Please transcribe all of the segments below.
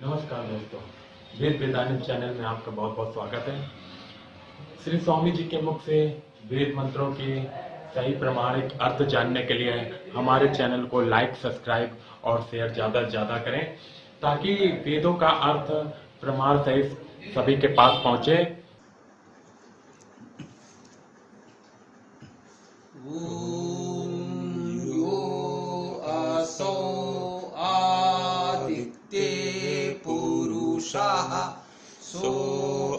नमस्कार दोस्तों, वेद वेदांत चैनल में आपका बहुत बहुत स्वागत है। श्री स्वामी जी के मुख से वेद मंत्रों के सही प्रमाणिक अर्थ जानने के लिए हमारे चैनल को लाइक, सब्सक्राइब और शेयर ज़्यादा से ज़्यादा करें, ताकि वेदों का अर्थ प्रमाण सहित सभी के पास पहुँचे। सो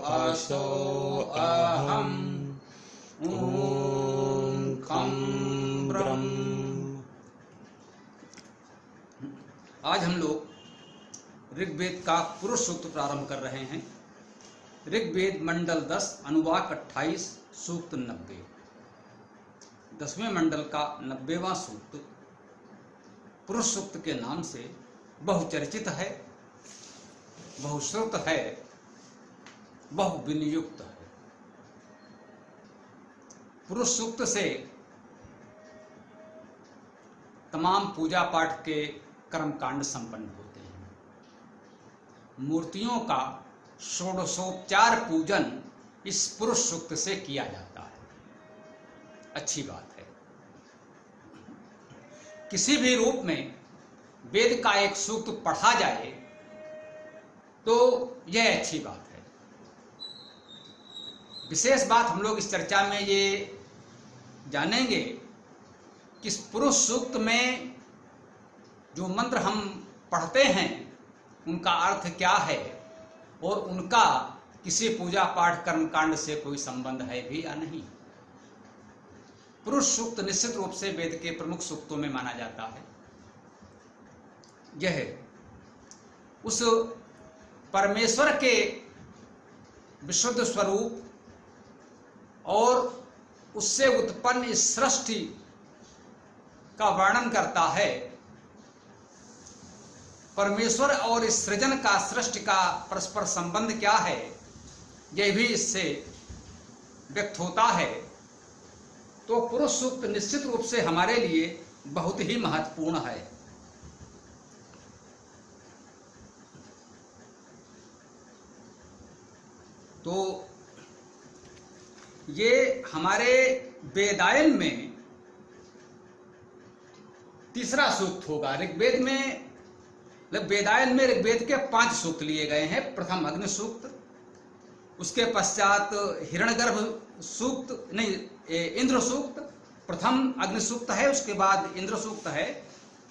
असो अहम ओम खम ब्रह्म। आज हम लोग ऋग्वेद का पुरुष सूक्त प्रारंभ कर रहे हैं। ऋग्वेद मंडल 10 अनुवाक 28 सूक्त 90। 10वें मंडल का 90वां सूक्त पुरुष सूक्त के नाम से बहुचर्चित है, बहुश्रुत है, बहुविनियुक्त है। पुरुष सूक्त से तमाम पूजा पाठ के कर्मकांड संपन्न होते हैं। मूर्तियों का षोडशोपचार पूजन इस पुरुष सूक्त से किया जाता है। अच्छी बात है। किसी भी रूप में वेद का एक सूक्त पढ़ा जाए तो यह अच्छी बात है। विशेष बात हम लोग इस चर्चा में ये जानेंगे कि इस पुरुष सूक्त में जो मंत्र हम पढ़ते हैं उनका अर्थ क्या है और उनका किसी पूजा पाठ कर्मकांड से कोई संबंध है भी या नहीं। पुरुष सूक्त निश्चित रूप से वेद के प्रमुख सूक्तों में माना जाता है। यह उस परमेश्वर के विशुद्ध स्वरूप और उससे उत्पन्न इस सृष्टि का वर्णन करता है। परमेश्वर और इस सृजन का, सृष्टि का परस्पर संबंध क्या है, यह भी इससे व्यक्त होता है। तो पुरुष सूक्त निश्चित रूप से हमारे लिए बहुत ही महत्वपूर्ण है। तो ये हमारे वेदायन में तीसरा सूक्त होगा। ऋग्वेद में वेदायन में ऋग्वेद के 5 सूक्त लिए गए हैं। प्रथम अग्नि सूक्त, उसके पश्चात हिरण्यगर्भ सूक्त, नहीं, इंद्र सूक्त। प्रथम अग्नि सूक्त है, उसके बाद इंद्र सूक्त है,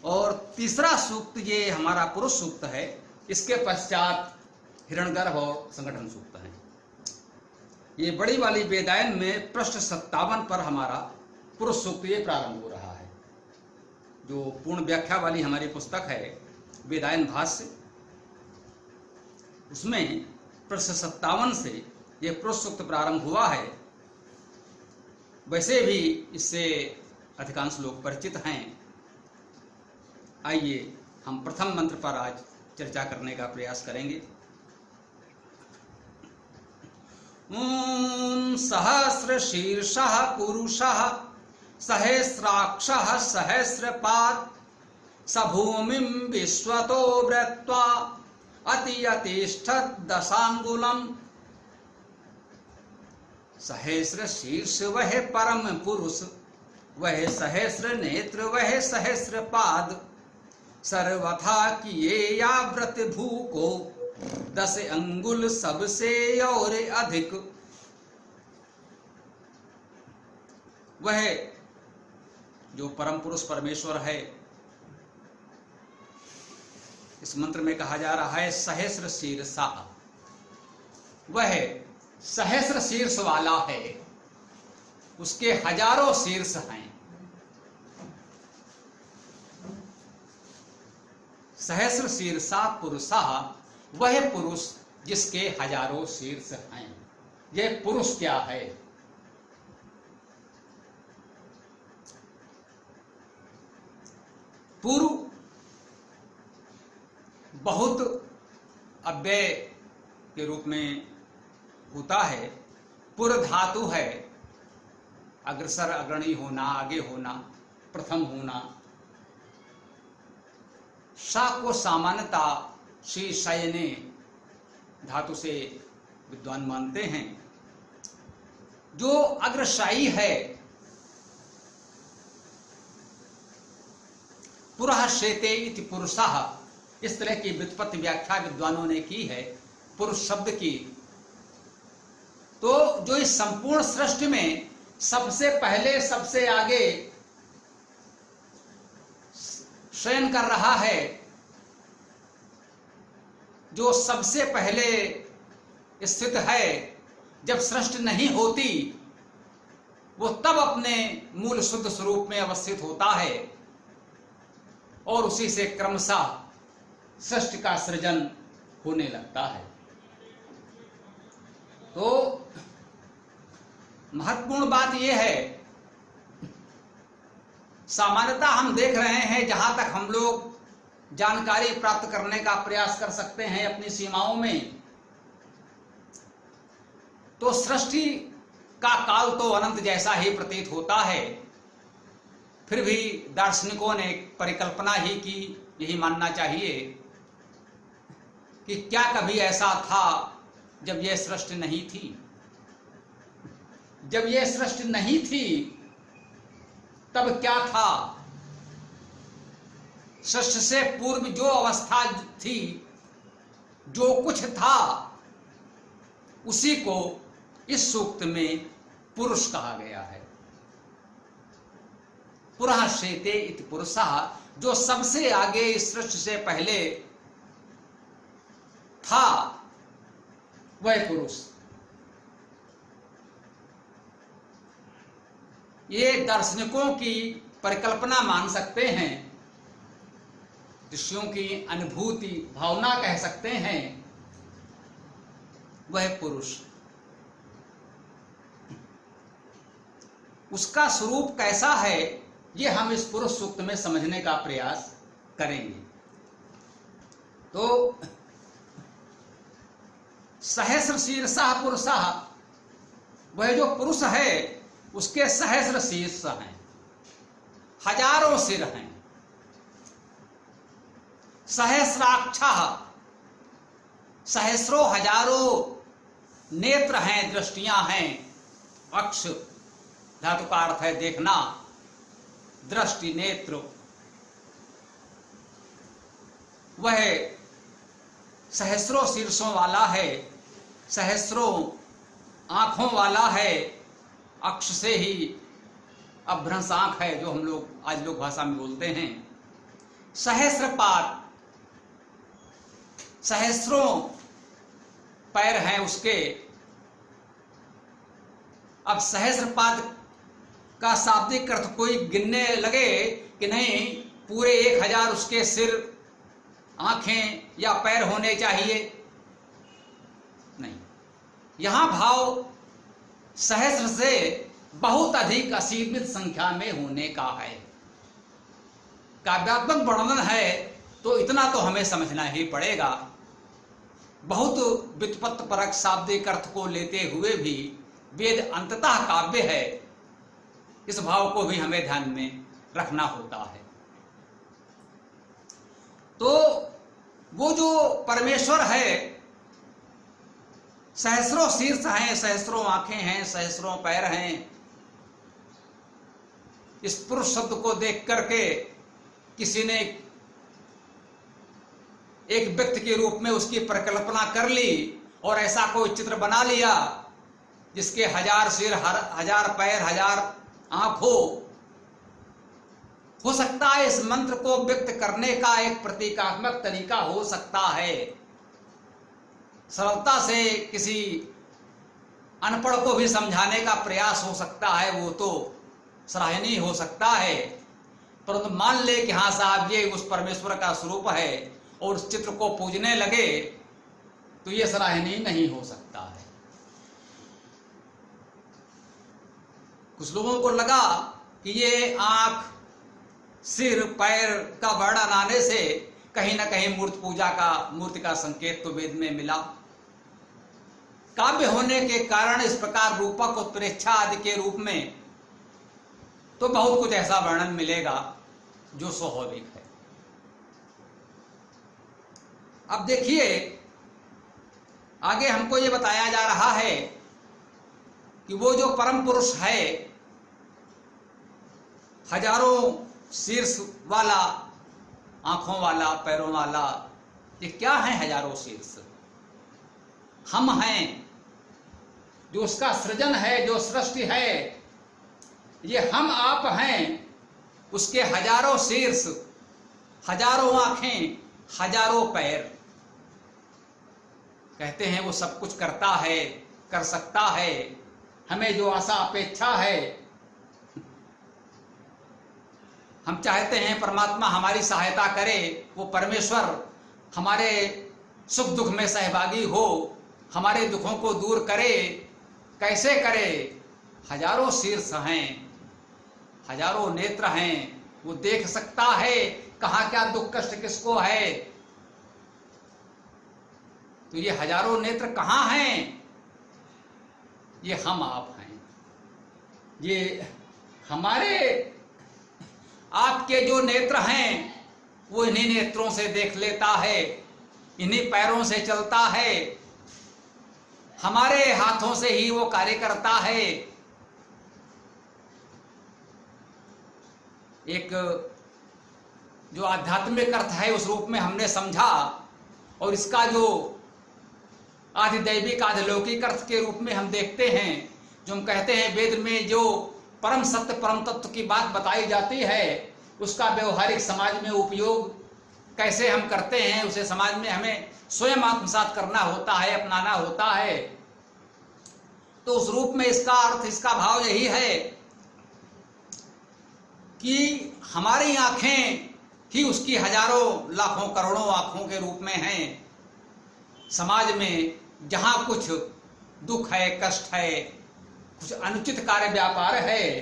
और तीसरा सूक्त ये हमारा पुरुष सूक्त है। इसके पश्चात हिरण्यगर्भ और संगठन सूक्त है। ये बड़ी वाली वेदायन में पृष्ठ 57 पर हमारा पुरुष सूक्त ये प्रारंभ हो रहा है। जो पूर्ण व्याख्या वाली हमारी पुस्तक है वेदायन भाष्य, उसमें पृष्ठ 57 से ये पुरुष सूक्त प्रारंभ हुआ है। वैसे भी इससे अधिकांश लोग परिचित हैं। आइए हम प्रथम मंत्र पर आज चर्चा करने का प्रयास करेंगे। ओम सहस्रशीर्षः पुरुषः सहस्राक्षः सहस्रपाद स भूमिं विश्वतो वृत्वा अतियतिष्ठत् दशांगुलम्। सहस्र शीर्ष वह परम पुरुष, वह सहस्र नेत्र, वह सहस्र पाद, सर्वथा किए याव्रत भू को 10 अंगुल सबसे और अधिक। वह जो परम पुरुष परमेश्वर है, इस मंत्र में कहा जा रहा है सहस्र शीर्षा। वह सहस्र शीर्ष वाला है, उसके हजारों शीर्ष हैं। सहस्र शीर्षा पुरुषा, वह पुरुष जिसके हजारों शीर्ष हैं। यह पुरुष क्या है? पुरु बहुत अव्यय के रूप में होता है। पुर धातु है, अग्रसर, अग्रणी होना, आगे होना, प्रथम होना। सा को सामान्यता शी शयने धातु से विद्वान मानते हैं। जो अग्रशायी है, पुरः शेते इति पुरुषः, इस तरह की व्युत्पत्ति व्याख्या विद्वानों ने की है पुरुष शब्द की। तो जो इस संपूर्ण सृष्टि में सबसे पहले सबसे आगे शयन कर रहा है, जो सबसे पहले स्थित है, जब सृष्टि नहीं होती वो तब अपने मूल शुद्ध स्वरूप में अवस्थित होता है और उसी से क्रमशः सृष्टि का सृजन होने लगता है। तो महत्वपूर्ण बात यह है, सामान्यतः हम देख रहे हैं, जहां तक हम लोग जानकारी प्राप्त करने का प्रयास कर सकते हैं अपनी सीमाओं में, तो सृष्टि का काल तो अनंत जैसा ही प्रतीत होता है। फिर भी दार्शनिकों ने परिकल्पना ही की, यही मानना चाहिए कि क्या कभी ऐसा था जब यह सृष्टि नहीं थी। जब यह सृष्टि नहीं थी तब क्या था? सृष्टि से पूर्व जो अवस्था थी, जो कुछ था, उसी को इस सूक्त में पुरुष कहा गया है। पुरः शेते इति पुरुषः, जो सबसे आगे इस सृष्टि से पहले था वह पुरुष। ये दार्शनिकों की परिकल्पना मान सकते हैं, ऋषियों की अनुभूति भावना कह सकते हैं, वह पुरुष। उसका स्वरूप कैसा है, ये हम इस पुरुष सूक्त में समझने का प्रयास करेंगे। तो सहस्र शीर्षः पुरुषः, वह जो पुरुष है उसके सहस्र शीर्ष हैं, हजारों सिर हैं। सहस्राक्षः, सहस्रों हजारों नेत्र हैं, दृष्टियां हैं। अक्ष धातु का अर्थ है देखना, दृष्टि नेत्र। वह सहस्रों शीर्षों वाला है, सहस्रों आंखों वाला है। अक्ष से ही अभ्रंश आंख है, जो हम लोग आज लोक भाषा में बोलते हैं। सहस्रपाद, सहस्रों पैर हैं उसके। अब सहस्रपाद का शाब्दिक अर्थ कोई गिनने लगे कि नहीं पूरे 1000 उसके सिर, आंखें या पैर होने चाहिए, नहीं। यहां भाव सहस्र से बहुत अधिक असीमित संख्या में होने का है। काव्यात्मक वर्णन है तो इतना तो हमें समझना ही पड़ेगा। बहुत व्युत्पत्ति परक शाब्दिक अर्थ को लेते हुए भी वेद अंततः काव्य है, इस भाव को भी हमें ध्यान में रखना होता है। तो वो जो परमेश्वर है, सहस्रों शीर्ष हैं, सहस्रों आंखें हैं, सहस्रों पैर हैं। इस पुरुष शब्द को देख करके किसी ने एक व्यक्ति के रूप में उसकी परिकल्पना कर ली और ऐसा कोई चित्र बना लिया जिसके 1000 सिर, 1000 पैर, 1000 आंख हो सकता है इस मंत्र को व्यक्त करने का एक प्रतीकात्मक तरीका हो सकता है। सरलता से किसी अनपढ़ को भी समझाने का प्रयास हो सकता है, वो तो सराहनीय हो सकता है। परंतु मान ले कि हाँ साहब ये उस परमेश्वर का स्वरूप है और उस चित्र को पूजने लगे, तो ये सराहनीय नहीं हो सकता है। कुछ लोगों को लगा कि ये आंख, सिर, पैर का वर्णन आने से कहीं ना कहीं मूर्ति का संकेत तो वेद में मिला। काव्य होने के कारण इस प्रकार रूपक, उत्प्रेक्षा आदि के रूप में तो बहुत कुछ ऐसा वर्णन मिलेगा जो स्वाभाविक है। अब देखिए आगे हमको ये बताया जा रहा है कि वो जो परम पुरुष है, हजारों शीर्ष वाला, आंखों वाला, पैरों वाला, ये क्या है हजारों शीर्ष? हम हैं। जो उसका सृजन है, जो सृष्टि है, ये हम आप हैं। उसके हजारों शीर्ष, हजारों आंखें, हजारों पैर। कहते हैं वो सब कुछ करता है, कर सकता है। हमें जो आशा अपेक्षा है, हम चाहते हैं परमात्मा हमारी सहायता करे, वो परमेश्वर हमारे सुख दुख में सहभागी हो, हमारे दुखों को दूर करे। कैसे करे? हजारों शीर्ष हैं, हजारों नेत्र हैं। वो देख सकता है कहाँ क्या दुख कष्ट किसको है। तो ये हजारों नेत्र कहाँ हैं? ये हम आप हैं। ये हमारे आपके जो नेत्र हैं वो इन्हीं नेत्रों से देख लेता है, इन्हीं पैरों से चलता है, हमारे हाथों से ही वो कार्य करता है। एक जो आध्यात्मिक अर्थ है उस रूप में हमने समझा, और इसका जो आधिदैविक आधिलौकिक अर्थ के रूप में हम देखते हैं। जो हम कहते हैं वेद में जो परम सत्य परम तत्व की बात बताई जाती है, उसका व्यवहारिक समाज में उपयोग कैसे हम करते हैं, उसे समाज में हमें स्वयं आत्मसात करना होता है, अपनाना होता है। तो उस रूप में इसका अर्थ, इसका भाव यही है कि हमारी आंखें ही उसकी हजारों लाखों करोड़ों आंखों के रूप में हैं। समाज में जहां कुछ दुख है, कष्ट है, कुछ अनुचित कार्य व्यापार है,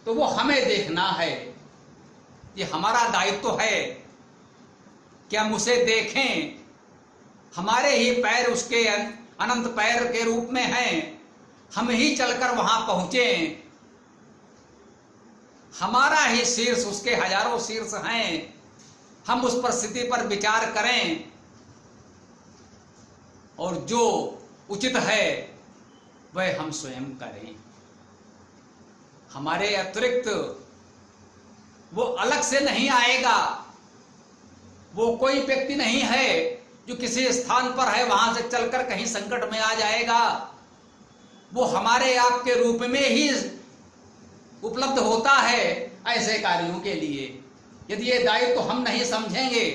तो वो हमें देखना है। ये हमारा दायित्व है कि हम उसे देखें। हमारे ही पैर उसके अनंत पैर के रूप में हैं, हम ही चलकर वहां पहुंचे। हमारा ही शीर्ष उसके हजारों शीर्ष हैं। हम उस परिस्थिति पर विचार करें और जो उचित है वह हम स्वयं करें। हमारे अतिरिक्त वो अलग से नहीं आएगा। वो कोई व्यक्ति नहीं है जो किसी स्थान पर है वहां से चलकर कहीं संकट में आ जाएगा। वो हमारे आप के रूप में ही उपलब्ध होता है ऐसे कार्यों के लिए। यदि ये दायित्व हम नहीं समझेंगे,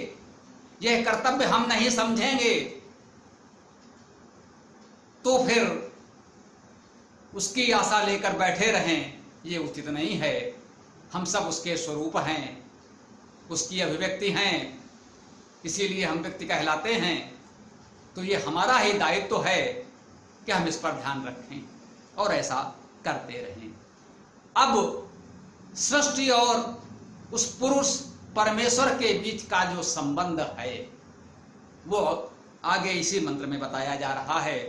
यह कर्तव्य हम नहीं समझेंगे, तो फिर उसकी आशा लेकर बैठे रहें, ये उचित नहीं है। हम सब उसके स्वरूप हैं, उसकी अभिव्यक्ति हैं, इसीलिए हम व्यक्ति कहलाते हैं। तो ये हमारा ही दायित्व है कि हम इस पर ध्यान रखें और ऐसा करते रहें। अब सृष्टि और उस पुरुष परमेश्वर के बीच का जो संबंध है वो आगे इसी मंत्र में बताया जा रहा है।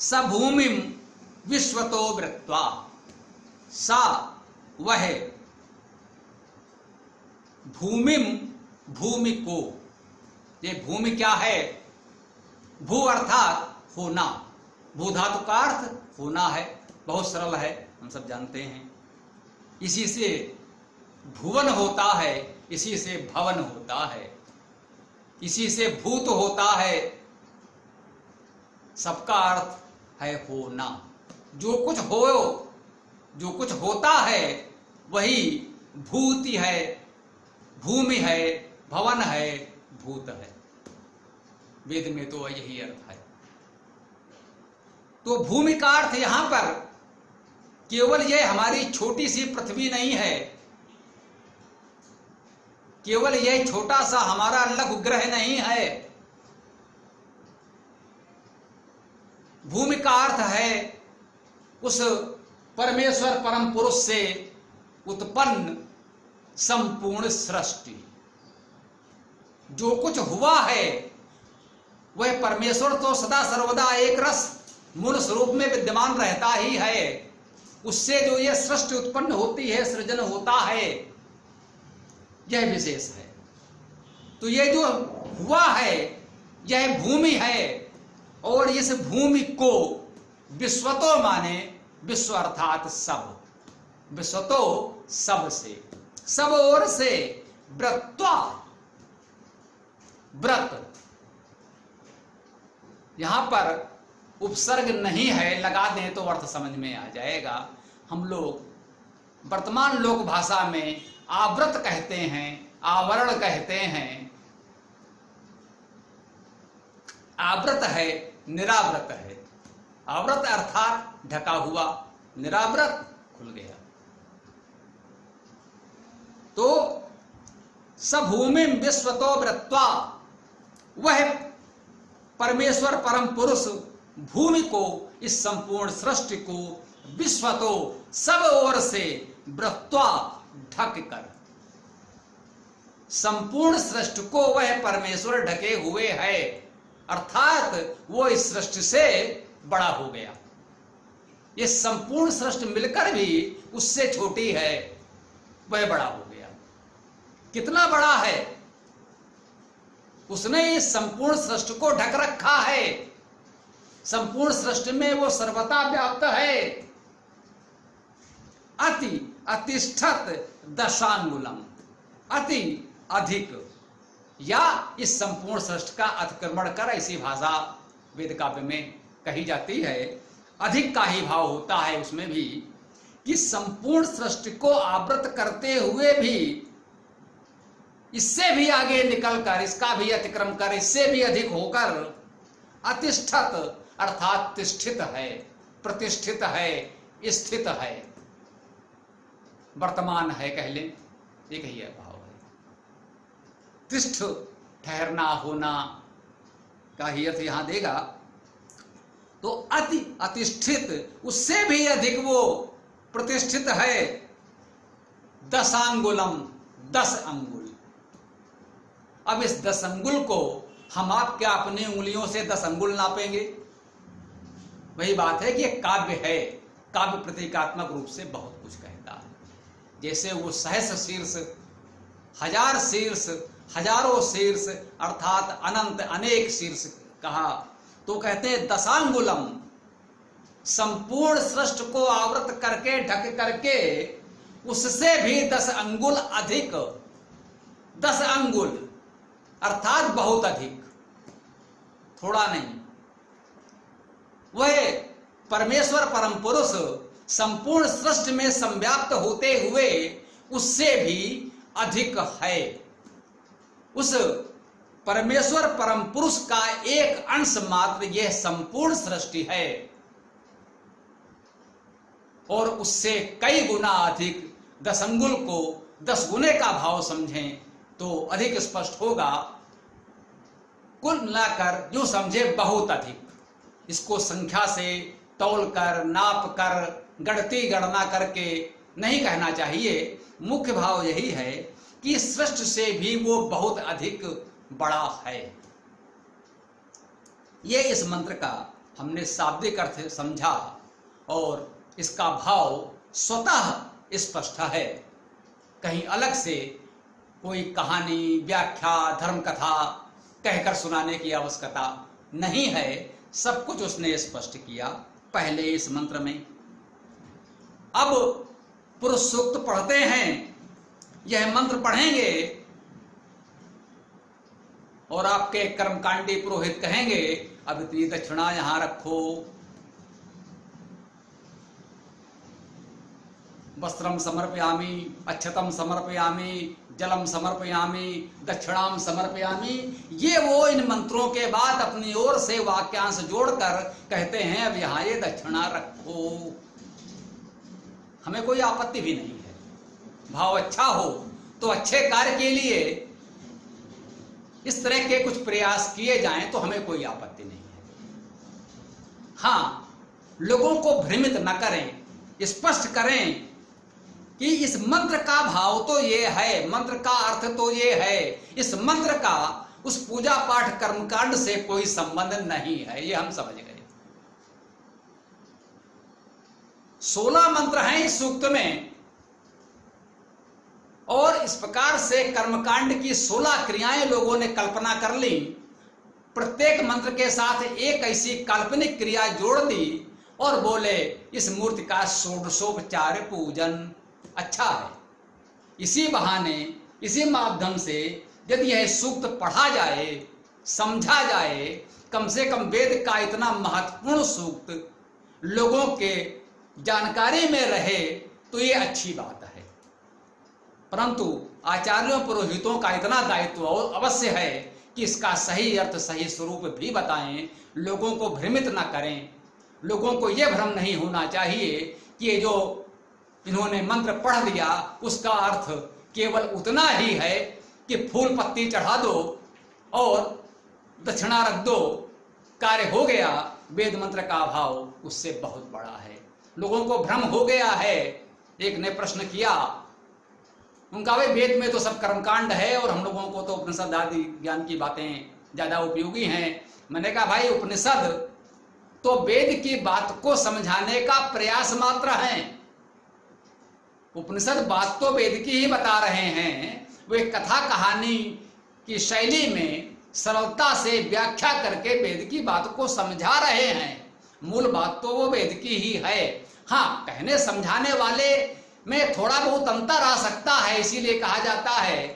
स भूमिम विश्वतो वृत्वा, सा वह भूमिम, भूमि को। ये भूमि क्या है? भू अर्थात होना, भू धातु का अर्थ होना है। बहुत सरल है, हम सब जानते हैं। इसी से भुवन होता है, इसी से भवन होता है, इसी से भूत होता है। सबका अर्थ है होना। जो कुछ हो, जो कुछ होता है वही भूति है, भूमि है, भवन है, भूत है। वेद में तो यही अर्थ है। तो भूमि का अर्थ यहां पर केवल ये हमारी छोटी सी पृथ्वी नहीं है, केवल यह छोटा सा हमारा लघु ग्रह नहीं है। भूमि का अर्थ है उस परमेश्वर परम पुरुष से उत्पन्न संपूर्ण सृष्टि। जो कुछ हुआ है वह परमेश्वर तो सदा सर्वदा एक रस मूल स्वरूप में विद्यमान रहता ही है। उससे जो यह सृष्टि उत्पन्न होती है, सृजन होता है, यह विशेष है। तो ये जो हुआ है यह भूमि है, और इस भूमि को विश्वतो माने विश्व अर्थात सब, विश्वतो सब से, सब ओर से व्रत्वा, व्रत यहां पर उपसर्ग नहीं है, लगा दें तो अर्थ समझ में आ जाएगा। हम लोग वर्तमान लोक भाषा में आवृत कहते हैं, आवरण कहते हैं। आवृत है, निरावृत है। आवृत अर्थात ढका हुआ, निरावृत खुल गया। तो सभूमि विश्वतो व्रत्वा, वह परमेश्वर परम पुरुष भूमि को, इस संपूर्ण सृष्टि को विश्वतो सब ओर से व्रत्वा ढक कर, संपूर्ण सृष्टि को वह परमेश्वर ढके हुए है, अर्थात वो इस सृष्टि से बड़ा हो गया। ये संपूर्ण सृष्टि मिलकर भी उससे छोटी है, वह बड़ा हो गया। कितना बड़ा है? उसने इस संपूर्ण सृष्टि को ढक रखा है। संपूर्ण सृष्टि में वो सर्वथा व्याप्त है। अति अतिष्ठत दशांगुलम, अति अधिक, या इस संपूर्ण सृष्टि का अतिक्रमण कर, ऐसी भाषा वेद काव्य में कही जाती है। अधिक का ही भाव होता है उसमें भी, कि संपूर्ण सृष्टि को आवृत करते हुए भी, इससे भी आगे निकलकर, इसका भी अतिक्रम कर, इससे भी अधिक होकर अतिष्ठत अर्थात तिष्ठित है, प्रतिष्ठित है, स्थित है, वर्तमान है, कह लें, एक ही भाव है। तिष्ठ ठहरना, होना का ही अर्थ यहां देगा। तो अति अतिष्ठित, उससे भी अधिक वो प्रतिष्ठित है। दशांगुलम, 10 अंगुल। अब इस 10 अंगुल को हम आप क्या अपनी उंगलियों से 10 अंगुल नापेंगे? वही बात है कि एक काव्य है, काव्य प्रतीकात्मक रूप से बहुत कुछ कहता है। जैसे वो सहस्र शीर्ष, 1000 शीर्ष, हजारों शीर्ष, अर्थात अनंत अनेक शीर्ष कहा, तो कहते हैं दशांगुलम, संपूर्ण सृष्टि को आवृत करके, ढक करके, उससे भी 10 अंगुल अधिक, 10 अंगुल अर्थात बहुत अधिक, थोड़ा नहीं। वह परमेश्वर परम पुरुष संपूर्ण सृष्टि में संव्याप्त होते हुए उससे भी अधिक है। उस परमेश्वर परम पुरुष का एक अंश मात्र यह संपूर्ण सृष्टि है, और उससे कई गुना अधिक। 10 अंगुल को 10 गुने का भाव समझें तो अधिक स्पष्ट होगा। कुल मिलाकर जो समझे बहुत अधिक, इसको संख्या से तौल कर, नाप कर, गणती गणना करके नहीं कहना चाहिए। मुख्य भाव यही है कि सृष्टि से भी वो बहुत अधिक बड़ा है। ये इस मंत्र का हमने शाब्दिक अर्थ समझा, और इसका भाव स्वतः स्पष्ट है। कहीं अलग से कोई कहानी, व्याख्या, धर्म कथा कहकर सुनाने की आवश्यकता नहीं है। सब कुछ उसने स्पष्ट किया पहले इस मंत्र में। अब पुरुष सूक्त पढ़ते हैं, यह मंत्र पढ़ेंगे और आपके कर्मकांडी पुरोहित कहेंगे अब इतनी दक्षिणा यहां रखो, वस्त्रम समर्पयामि, अक्षतम समर्पयामि, जलम समर्पयामि, दक्षिणाम समर्पयामि। ये वो इन मंत्रों के बाद अपनी ओर से वाक्यांश जोड़कर कहते हैं अब यहां ये दक्षिणा रखो। हमें कोई आपत्ति भी नहीं है। भाव अच्छा हो तो अच्छे कार्य के लिए इस तरह के कुछ प्रयास किए जाएं तो हमें कोई आपत्ति नहीं है। हाँ, लोगों को भ्रमित न करें, स्पष्ट करें कि इस मंत्र का भाव तो ये है, मंत्र का अर्थ तो ये है, इस मंत्र का उस पूजा पाठ कर्मकांड से कोई संबंध नहीं है, ये हम समझ गए। 16 मंत्र हैं इस सूक्त में, और इस प्रकार से कर्मकांड की 16 क्रियाएं लोगों ने कल्पना कर ली। प्रत्येक मंत्र के साथ एक ऐसी काल्पनिक क्रिया जोड़ दी और बोले इस मूर्ति का षोडशोपचार पूजन अच्छा है। इसी बहाने, इसी माध्यम से यदि यह सूक्त पढ़ा जाए, समझा जाए, कम से कम वेद का इतना महत्वपूर्ण सूक्त लोगों के जानकारी में रहे तो ये अच्छी बात है। परंतु आचार्यों पुरोहितों का इतना दायित्व अवश्य है कि इसका सही अर्थ, सही स्वरूप भी बताएं, लोगों को भ्रमित ना करें। लोगों को यह भ्रम नहीं होना चाहिए कि ये जो इन्होंने मंत्र पढ़ लिया उसका अर्थ केवल उतना ही है कि फूल पत्ती चढ़ा दो और दक्षिणा रख दो, कार्य हो गया। वेद मंत्र का अभाव उससे बहुत बड़ा है। लोगों को भ्रम हो गया है। एक ने प्रश्न किया, उनका भाई वेद में तो सब कर्मकांड है और हम लोगों को तो उपनिषद आदि ज्ञान की बातें ज्यादा उपयोगी हैं। मैंने कहा भाई उपनिषद तो वेद की बात को समझाने का प्रयास मात्र है। उपनिषद बात तो वेद की ही बता रहे हैं। वे कथा कहानी की शैली में सरलता से व्याख्या करके वेद की बात को समझा रहे हैं। मूल बात तो वो वेद की ही है। हाँ, कहने समझाने वाले में थोड़ा बहुत अंतर आ सकता है, इसीलिए कहा जाता है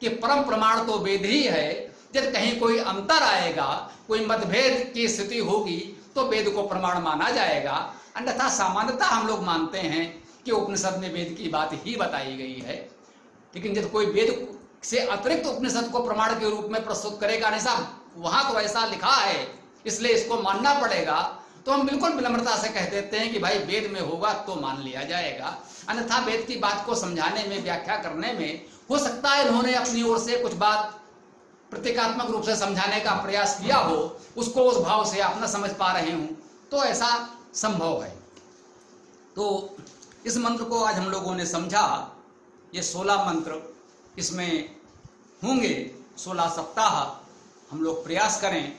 कि परम प्रमाण तो वेद ही है। जब कहीं कोई अंतर आएगा, कोई मतभेद की स्थिति होगी तो वेद को प्रमाण माना जाएगा। अन्यथा सामान्यतः हम लोग मानते हैं कि उपनिषद में वेद की बात ही बताई गई है। लेकिन जब कोई वेद से अतिरिक्त उपनिषद को प्रमाण के रूप में प्रस्तुत करेगा, नहीं साहब वहां तो ऐसा लिखा है इसलिए इसको मानना पड़ेगा, तो हम बिल्कुल विनम्रता से कह देते हैं कि भाई वेद में होगा तो मान लिया जाएगा। अन्यथा वेद की बात को समझाने में, व्याख्या करने में हो सकता है इन्होंने अपनी ओर से कुछ बात प्रतीकात्मक रूप से समझाने का प्रयास किया हो, उसको उस भाव से आप न समझ पा रहे हूं, तो ऐसा संभव है। तो इस मंत्र को आज हम लोगों ने समझा। ये 16 मंत्र इसमें होंगे, 16 सप्ताह हम लोग प्रयास करें,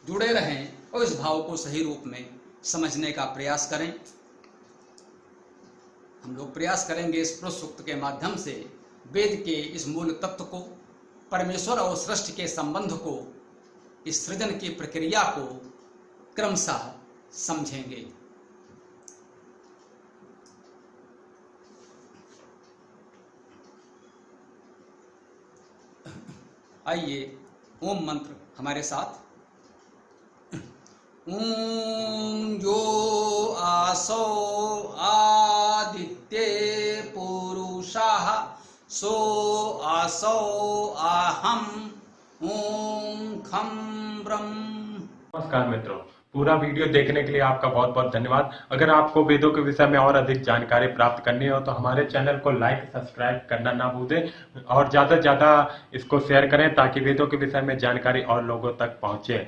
जुड़े रहें और इस भाव को सही रूप में समझने का प्रयास करें। हम लोग प्रयास करेंगे इस पुरुष सूक्त के माध्यम से वेद के इस मूल तत्व को, परमेश्वर और सृष्टि के संबंध को, इस सृजन की प्रक्रिया को क्रमशः समझेंगे। आइए ओम मंत्र हमारे साथ। ओम जो आसो आदित्य पुरुषः सो आसो आहम ओम खम ब्रह्म। नमस्कार मित्रों, पूरा वीडियो देखने के लिए आपका बहुत बहुत धन्यवाद। अगर आपको वेदों के विषय में और अधिक जानकारी प्राप्त करनी हो तो हमारे चैनल को लाइक, सब्सक्राइब करना ना भूलें और ज़्यादा से ज़्यादा इसको शेयर करें ताकि वेदों के विषय में जानकारी और लोगों तक पहुंचे।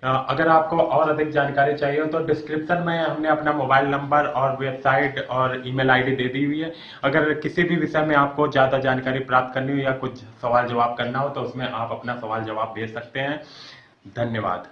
अगर आपको और अधिक जानकारी चाहिए हो तो डिस्क्रिप्शन में हमने अपना मोबाइल नंबर और वेबसाइट और ईमेल आईडी दे दी हुई है। अगर किसी भी विषय में आपको ज़्यादा जानकारी प्राप्त करनी हो या कुछ सवाल जवाब करना हो तो उसमें आप अपना सवाल जवाब भेज सकते हैं। धन्यवाद।